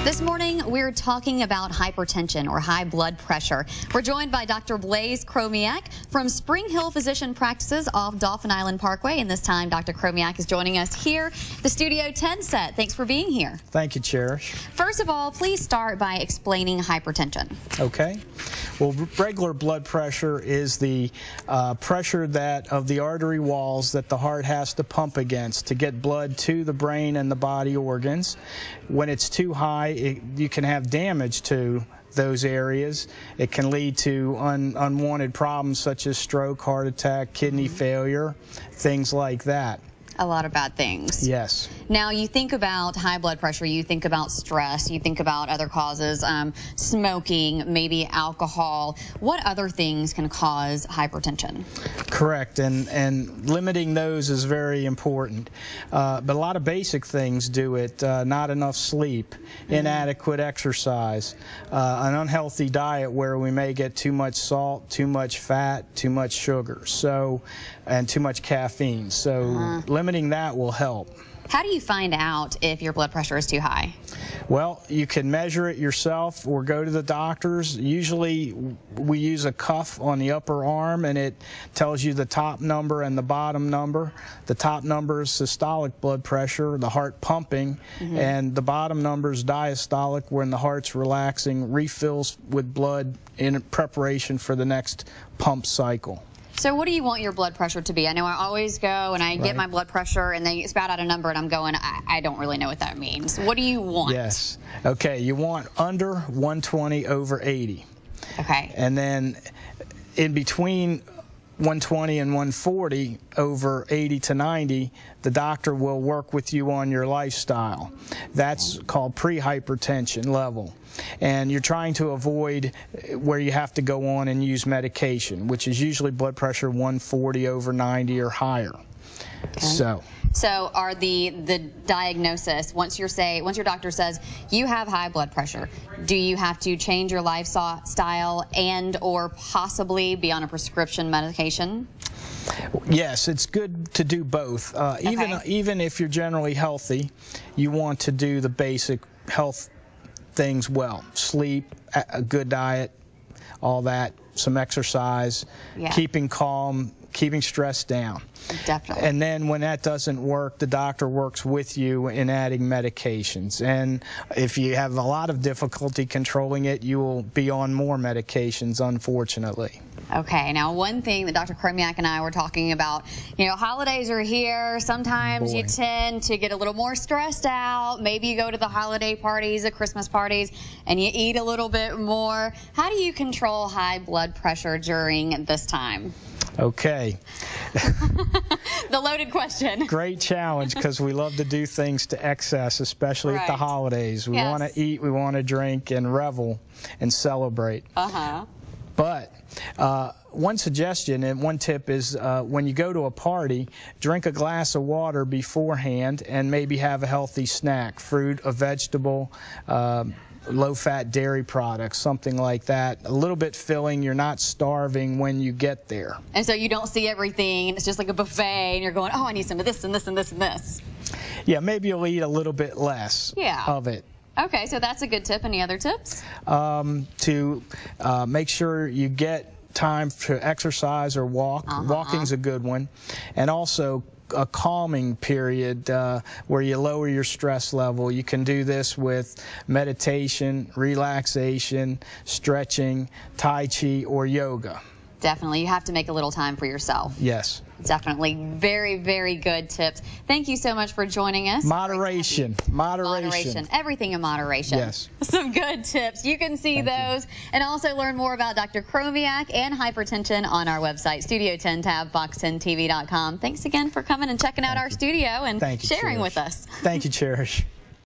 This morning, we're talking about hypertension or high blood pressure. We're joined by Dr. Blaise Chromiak from Spring Hill Physician Practices off Dauphin Island Parkway. And this time, Dr. Chromiak is joining us here, the Studio 10 set. Thanks for being here. Thank you, Cherish. First of all, please start by explaining hypertension. Okay. Well, regular blood pressure is the pressure of the artery walls that the heart has to pump against to get blood to the brain and the body organs. When it's too high, you can have damage to those areas. It can lead to unwanted problems such as stroke, heart attack, kidney failure, things like that. A lot of bad things. Yes. Now, you think about high blood pressure, you think about stress, you think about other causes, smoking, maybe alcohol. What other things can cause hypertension? Correct, and limiting those is very important. But a lot of basic things do it. Not enough sleep, inadequate exercise, an unhealthy diet where we may get too much salt, too much fat, too much sugar, and too much caffeine. So limiting that will help. How do you find out if your blood pressure is too high? Well, you can measure it yourself or go to the doctors. Usually we use a cuff on the upper arm and it tells you the top number and the bottom number. The top number is systolic blood pressure, the heart pumping, and the bottom number is diastolic, when the heart's relaxing, refills with blood in preparation for the next pump cycle. So what do you want your blood pressure to be? I know I always go and I get my blood pressure and they spout out a number and I'm going, I don't really know what that means. What do you want? Yes. Okay, you want under 120 over 80. Okay. And then in between 120 and 140 over 80 to 90, the doctor will work with you on your lifestyle. That's called pre-hypertension level. And you're trying to avoid where you have to go on and use medication, which is usually blood pressure 140 over 90 or higher. Okay. So are the diagnosis, once your doctor says you have high blood pressure, do you have to change your lifestyle and or possibly be on a prescription medication? Yes, it's good to do both. Even if you're generally healthy, you want to do the basic health things well. Sleep, a good diet, all that, some exercise, keeping calm, keeping stress down. Definitely. And then when that doesn't work, the doctor works with you in adding medications. And if you have a lot of difficulty controlling it, you will be on more medications, unfortunately. Okay, now one thing that Dr. Chromiak and I were talking about, you know, holidays are here. Sometimes you tend to get a little more stressed out. Maybe you go to the holiday parties, the Christmas parties, and you eat a little bit more. How do you control high blood pressure during this time? Okay. The loaded question. Great challenge, because we love to do things to excess, especially at the holidays. We want to eat, we want to drink and revel and celebrate. But one suggestion and one tip is when you go to a party, drink a glass of water beforehand and maybe have a healthy snack, fruit, a vegetable, low-fat dairy products, something like that. A little bit filling. You're not starving when you get there. And so you don't see everything, and it's just like a buffet, and you're going, oh, I need some of this and this and this and this. Yeah, maybe you'll eat a little bit less of it. Okay, so that's a good tip. Any other tips? To make sure you get time to exercise or walk. Walking's a good one. And also a calming period where you lower your stress level. You can do this with meditation, relaxation, stretching, Tai Chi, or yoga. Definitely. You have to make a little time for yourself. Yes. Definitely. Very, very good tips. Thank you so much for joining us. Moderation. Moderation. Everything in moderation. Yes. Some good tips. You can see those and also learn more about Dr. Chromiak and hypertension on our website, Studio10 tab, Fox10TV.com. Thanks again for coming and checking out our studio and sharing with us. Thank you, Cherish.